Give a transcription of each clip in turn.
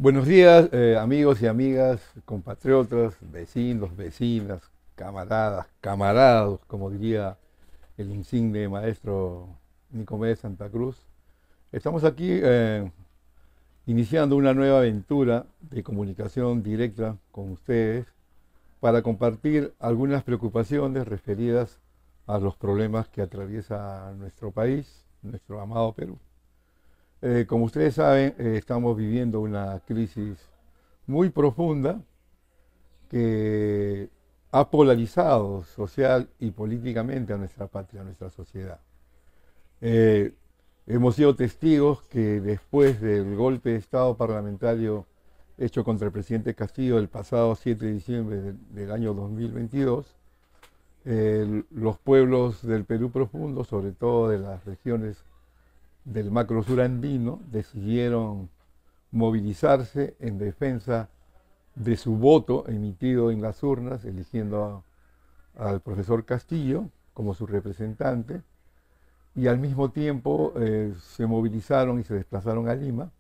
Buenos días, amigos y amigas, compatriotas, vecinos, vecinas, camaradas, camarados, como diría el insigne maestro Nicomés Santa Cruz. Estamos aquí iniciando una nueva aventura de comunicación directa con ustedes para compartir algunas preocupaciones referidas a los problemas que atraviesa nuestro país, nuestro amado Perú. Como ustedes saben, estamos viviendo una crisis muy profunda que ha polarizado social y políticamente a nuestra patria, a nuestra sociedad. Eh, Hemos sido testigos que después del golpe de Estado parlamentario hecho contra el presidente Castillo el pasado 7 de diciembre del año 2022, los pueblos del Perú profundo, sobre todo de las regiones del macro sur andino, decidieron movilizarse en defensa de su voto emitido en las urnas, eligiendo al profesor Castillo como su representante, y al mismo tiempo se movilizaron y se desplazaron a Lima,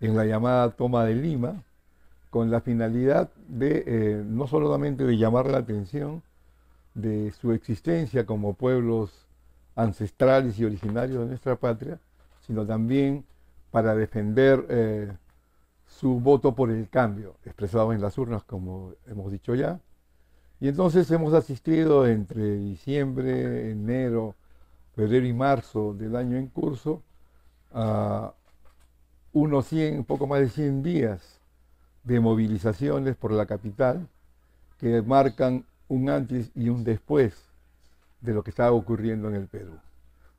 en la llamada toma de Lima, con la finalidad de no solamente de llamar la atención de su existencia como pueblos ancestrales y originarios de nuestra patria, sino también para defender su voto por el cambio, expresado en las urnas, como hemos dicho ya. Y entonces hemos asistido entre diciembre, enero, febrero y marzo del año en curso a unos 100, un poco más de 100 días de movilizaciones por la capital que marcan un antes y un después de lo que estaba ocurriendo en el Perú.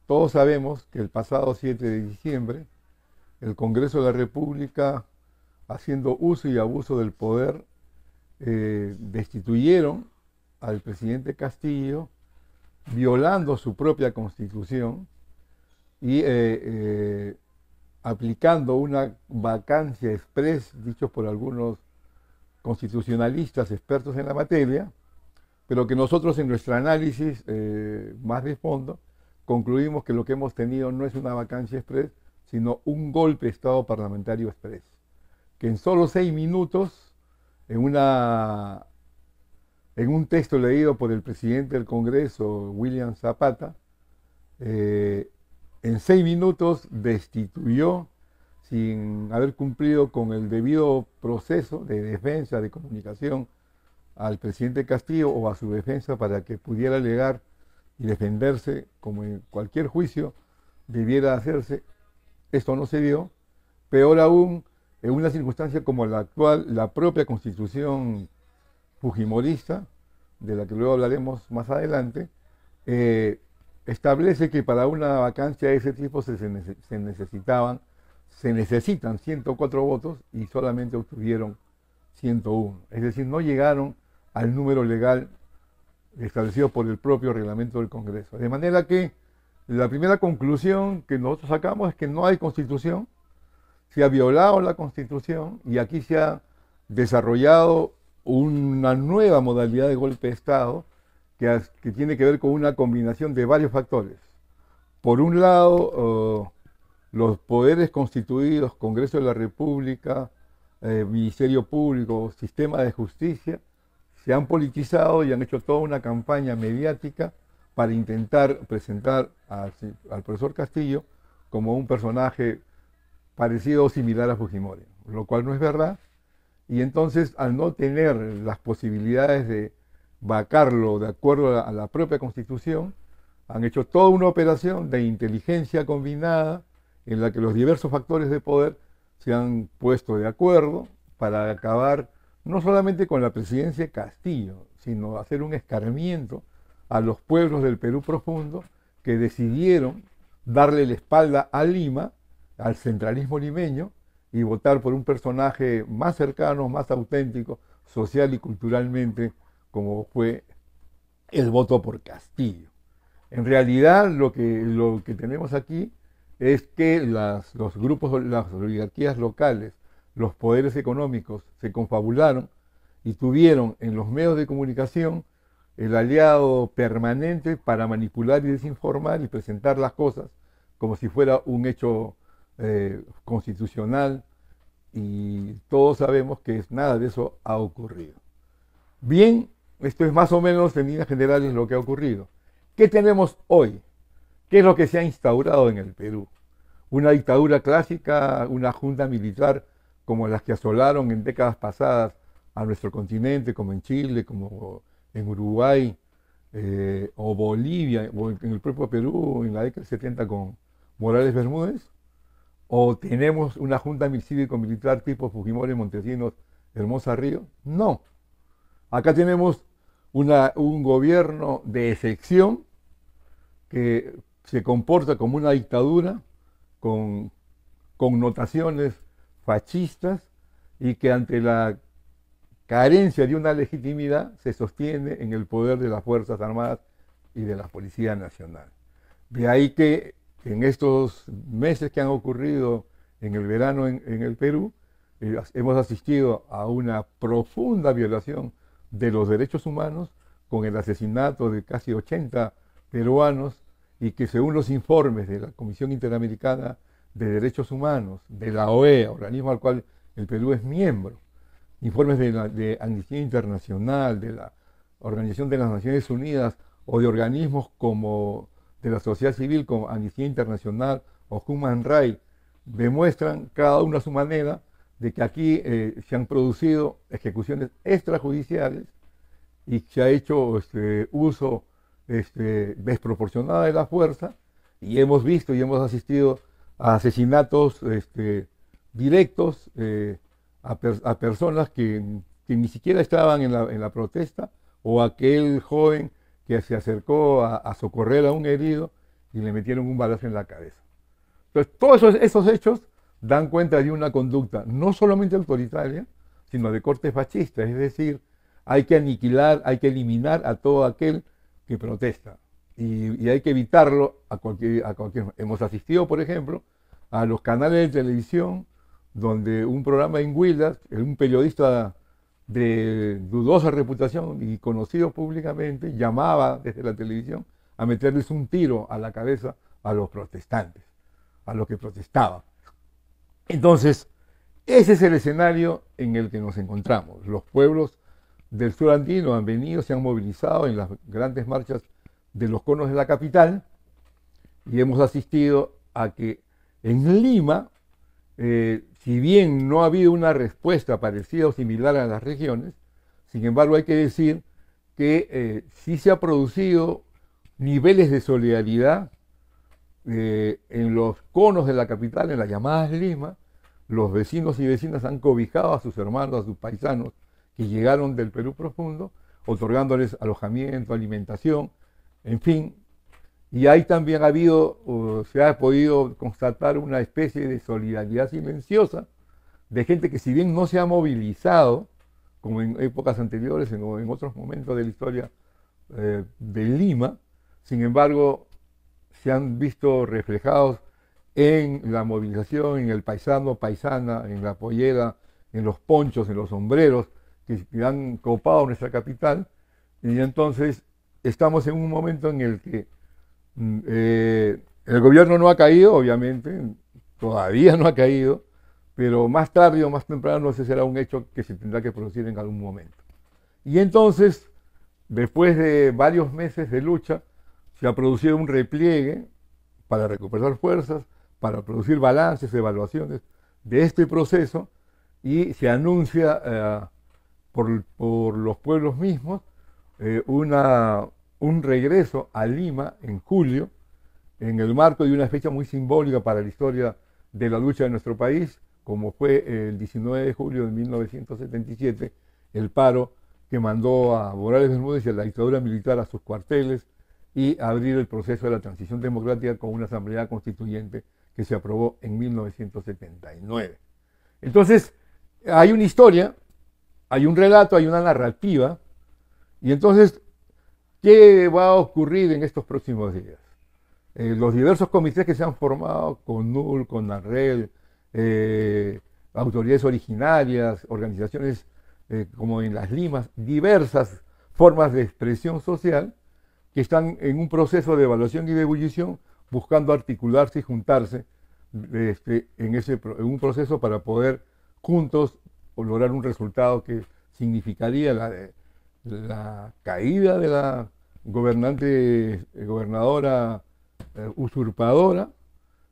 Todos sabemos que el pasado 7 de diciembre, el Congreso de la República, haciendo uso y abuso del poder, destituyeron al presidente Castillo, violando su propia constitución y aplicando una vacancia express, dicho por algunos constitucionalistas expertos en la materia, pero que nosotros en nuestro análisis más de fondo concluimos que lo que hemos tenido no es una vacancia express, sino un golpe de Estado parlamentario express, que en solo 6 minutos, en un texto leído por el presidente del Congreso, William Zapata, en 6 minutos destituyó, sin haber cumplido con el debido proceso de defensa, de comunicación, al presidente Castillo o a su defensa para que pudiera alegar y defenderse como en cualquier juicio debiera hacerse. Esto no se dio. Peor aún, en una circunstancia como la actual, la propia constitución fujimorista, de la que luego hablaremos más adelante, establece que para una vacancia de ese tipo se necesitan 104 votos y solamente obtuvieron 101. Es decir, no llegaron al número legal establecido por el propio reglamento del Congreso. De manera que la primera conclusión que nosotros sacamos es que no hay constitución, se ha violado la constitución y aquí se ha desarrollado una nueva modalidad de golpe de Estado que tiene que ver con una combinación de varios factores. Por un lado, los poderes constituidos, Congreso de la República, Ministerio Público, Sistema de Justicia, se han politizado y han hecho toda una campaña mediática para intentar presentar al profesor Castillo como un personaje parecido o similar a Fujimori, lo cual no es verdad. Y entonces, al no tener las posibilidades de vacarlo de acuerdo a la propia Constitución, han hecho toda una operación de inteligencia combinada en la que los diversos factores de poder se han puesto de acuerdo para acabar no solamente con la presidencia de Castillo, sino hacer un escarmiento a los pueblos del Perú profundo que decidieron darle la espalda a Lima, al centralismo limeño, y votar por un personaje más cercano, más auténtico, social y culturalmente, como fue el voto por Castillo. En realidad lo que tenemos aquí es que los grupos, las oligarquías locales, los poderes económicos se confabularon y tuvieron en los medios de comunicación el aliado permanente para manipular y desinformar y presentar las cosas como si fuera un hecho constitucional y todos sabemos que nada de eso ha ocurrido. Bien, esto es más o menos en líneas generales lo que ha ocurrido. ¿Qué tenemos hoy? ¿Qué es lo que se ha instaurado en el Perú? Una dictadura clásica, una junta militar como las que asolaron en décadas pasadas a nuestro continente, como en Chile, como en Uruguay, o Bolivia, o en el propio Perú en la década del 70 con Morales Bermúdez, o tenemos una junta cívico-militar tipo Fujimori, Montesinos, Hermosa Río. No, acá tenemos un gobierno de excepción que se comporta como una dictadura con connotaciones fascistas y que ante la carencia de una legitimidad se sostiene en el poder de las Fuerzas Armadas y de la Policía Nacional. De ahí que en estos meses que han ocurrido en el verano en el Perú, hemos asistido a una profunda violación de los derechos humanos con el asesinato de casi 80 peruanos y que según los informes de la Comisión Interamericana de Derechos Humanos, de la OEA, organismo al cual el Perú es miembro, informes de Amnistía Internacional, de la Organización de las Naciones Unidas o de organismos como de la sociedad civil como Amnistía Internacional o Human Rights, demuestran cada uno a su manera de que aquí se han producido ejecuciones extrajudiciales y se ha hecho uso desproporcionado de la fuerza, y hemos visto y hemos asistido a asesinatos directos a personas que ni siquiera estaban en la protesta, o aquel joven que se acercó a socorrer a un herido y le metieron un balazo en la cabeza. Entonces, todos esos hechos dan cuenta de una conducta no solamente autoritaria, sino de corte fascista, es decir, hay que aniquilar, hay que eliminar a todo aquel que protesta, y hay que evitarlo a cualquier. Hemos asistido, por ejemplo, a los canales de televisión donde un programa en Huilas, un periodista de dudosa reputación y conocido públicamente, llamaba desde la televisión a meterles un tiro a la cabeza a los protestantes, a los que protestaban. Entonces, ese es el escenario en el que nos encontramos. Los pueblos del sur andino han venido, se han movilizado en las grandes marchas de los conos de la capital, y hemos asistido a que en Lima, si bien no ha habido una respuesta parecida o similar a las regiones, sin embargo hay que decir que sí se ha producido niveles de solidaridad en los conos de la capital, en las llamadas Lima. Los vecinos y vecinas han cobijado a sus hermanos, a sus paisanos que llegaron del Perú profundo, otorgándoles alojamiento, alimentación, en fin. Y ahí también se ha podido constatar una especie de solidaridad silenciosa de gente que, si bien no se ha movilizado, como en épocas anteriores, en otros momentos de la historia de Lima, sin embargo, se han visto reflejados en la movilización, en el paisano, paisana, en la pollera, en los ponchos, en los sombreros que han copado nuestra capital. Y entonces estamos en un momento en el que el gobierno no ha caído, obviamente, todavía no ha caído, pero más tarde o más temprano ese será un hecho que se tendrá que producir en algún momento. Y entonces, después de varios meses de lucha, se ha producido un repliegue para recuperar fuerzas, para producir balances, evaluaciones de este proceso, y se anuncia por los pueblos mismos un regreso a Lima en julio, en el marco de una fecha muy simbólica para la historia de la lucha de nuestro país, como fue el 19 de julio de 1977, el paro que mandó a Morales Bermúdez y a la dictadura militar a sus cuarteles y abrir el proceso de la transición democrática con una asamblea constituyente que se aprobó en 1979. Entonces, hay una historia, hay un relato, hay una narrativa, y entonces, ¿qué va a ocurrir en estos próximos días? Los diversos comités que se han formado, CONUL, CONARREL, autoridades originarias, organizaciones como en las Limas, diversas formas de expresión social, que están en un proceso de evaluación y de ebullición, buscando articularse y juntarse en un proceso para poder juntos lograr un resultado que significaría la caída de la gobernadora usurpadora,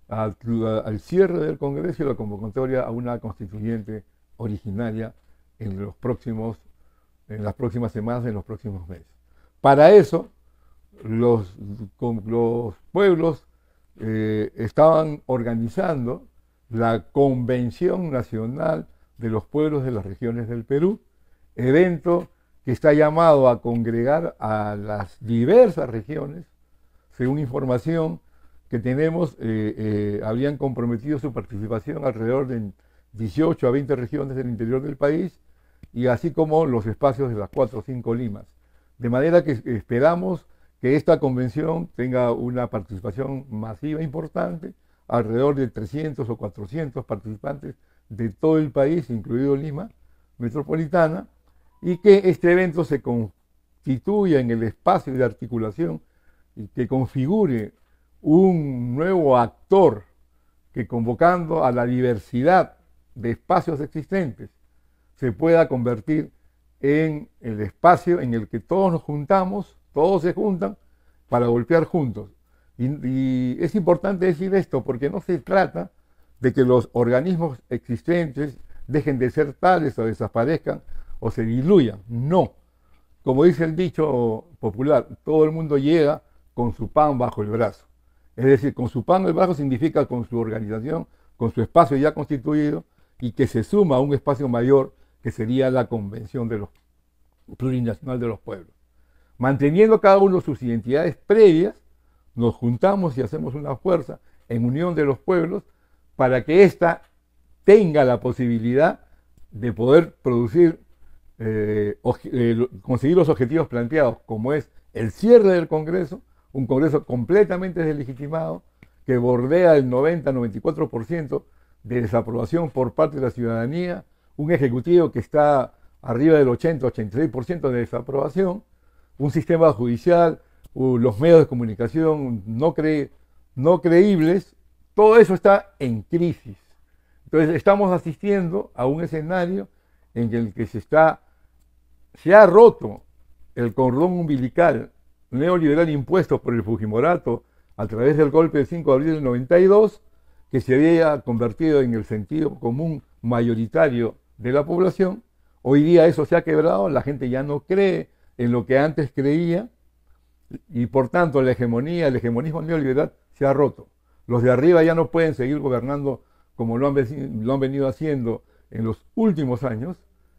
al cierre del Congreso y la convocatoria a una constituyente originaria en las próximas semanas, en los próximos meses. Para eso, los pueblos estaban organizando la Convención Nacional de los Pueblos de las Regiones del Perú, evento que está llamado a congregar a las diversas regiones. Según información que tenemos, habrían comprometido su participación alrededor de 18 a 20 regiones del interior del país, y así como los espacios de las 4 o 5 limas. De manera que esperamos que esta convención tenga una participación masiva importante, alrededor de 300 o 400 participantes de todo el país, incluido Lima metropolitana, y que este evento se constituya en el espacio de articulación y que configure un nuevo actor que, convocando a la diversidad de espacios existentes, se pueda convertir en el espacio en el que todos nos juntamos, todos se juntan para golpear juntos. Y es importante decir esto porque no se trata de que los organismos existentes dejen de ser tales o desaparezcan o se diluyan. No. Como dice el dicho popular, todo el mundo llega con su pan bajo el brazo. Es decir, con su pan bajo el brazo significa con su organización, con su espacio ya constituido, y que se suma a un espacio mayor que sería la Convención Plurinacional de los Pueblos. Manteniendo cada uno sus identidades previas, nos juntamos y hacemos una fuerza en unión de los pueblos para que ésta tenga la posibilidad de poder producir, conseguir los objetivos planteados, como es el cierre del Congreso, un Congreso completamente deslegitimado, que bordea el 90-94% de desaprobación por parte de la ciudadanía, un Ejecutivo que está arriba del 80-86% de desaprobación, un sistema judicial, los medios de comunicación no creíbles, todo eso está en crisis. Entonces estamos asistiendo a un escenario en el que se ha roto el cordón umbilical neoliberal impuesto por el Fujimorato a través del golpe del 5 de abril del 92, que se había convertido en el sentido común mayoritario de la población. Hoy día eso se ha quebrado, la gente ya no cree en lo que antes creía, y por tanto el hegemonismo neoliberal se ha roto. Los de arriba ya no pueden seguir gobernando como lo han venido haciendo en los últimos años,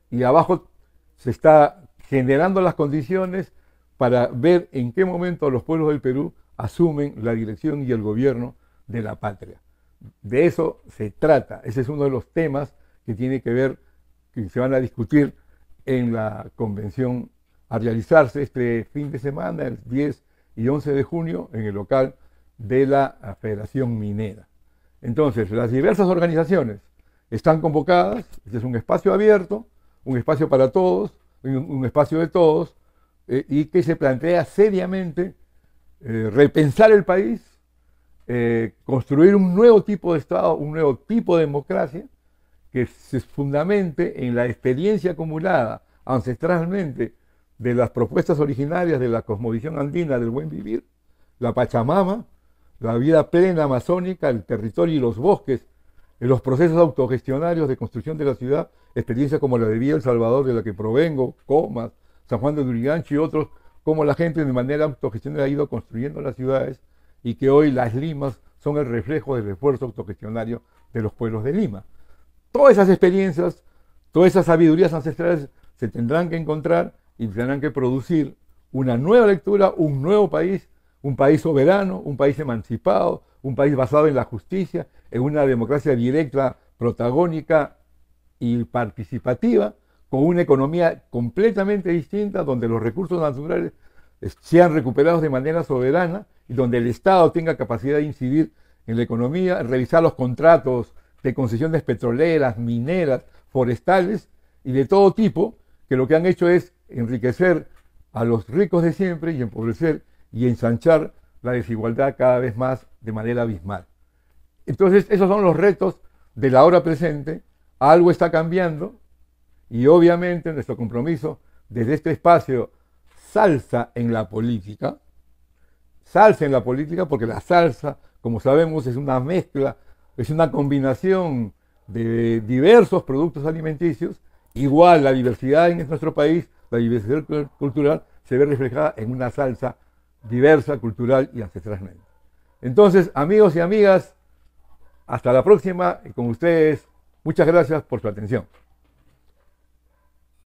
y abajo se está generando las condiciones para ver en qué momento los pueblos del Perú asumen la dirección y el gobierno de la patria. De eso se trata. Ese es uno de los temas que tiene que ver, que se van a discutir en la convención a realizarse este fin de semana, el 10 y 11 de junio, en el local de la Federación Minera. Entonces, las diversas organizaciones están convocadas. Este es un espacio abierto, un espacio para todos, un espacio de todos, y que se plantea seriamente repensar el país, construir un nuevo tipo de Estado, un nuevo tipo de democracia que se fundamente en la experiencia acumulada ancestralmente de las propuestas originarias de la cosmovisión andina del buen vivir, la Pachamama, la vida plena amazónica, el territorio y los bosques, en los procesos autogestionarios de construcción de la ciudad, experiencia como la de Villa El Salvador, de la que provengo, Comas, San Juan de Lurigancho y otros, como la gente de manera autogestionaria ha ido construyendo las ciudades, y que hoy las limas son el reflejo del esfuerzo autogestionario de los pueblos de Lima. Todas esas experiencias, todas esas sabidurías ancestrales se tendrán que encontrar y tendrán que producir una nueva lectura, un nuevo país, un país soberano, un país emancipado, un país basado en la justicia, en una democracia directa, protagónica y participativa, con una economía completamente distinta, donde los recursos naturales sean recuperados de manera soberana y donde el Estado tenga capacidad de incidir en la economía, revisar los contratos de concesiones petroleras, mineras, forestales y de todo tipo, que lo que han hecho es enriquecer a los ricos de siempre y empobrecer y ensanchar la desigualdad cada vez más de manera abismal. Entonces, esos son los retos de la hora presente, algo está cambiando y obviamente nuestro compromiso desde este espacio Salsa en la Política, porque la salsa, como sabemos, es una mezcla, es una combinación de diversos productos alimenticios. Igual la diversidad en nuestro país, la diversidad cultural, se ve reflejada en una salsa diversa, cultural y ancestralmente. Entonces, amigos y amigas, hasta la próxima y con ustedes, muchas gracias por su atención.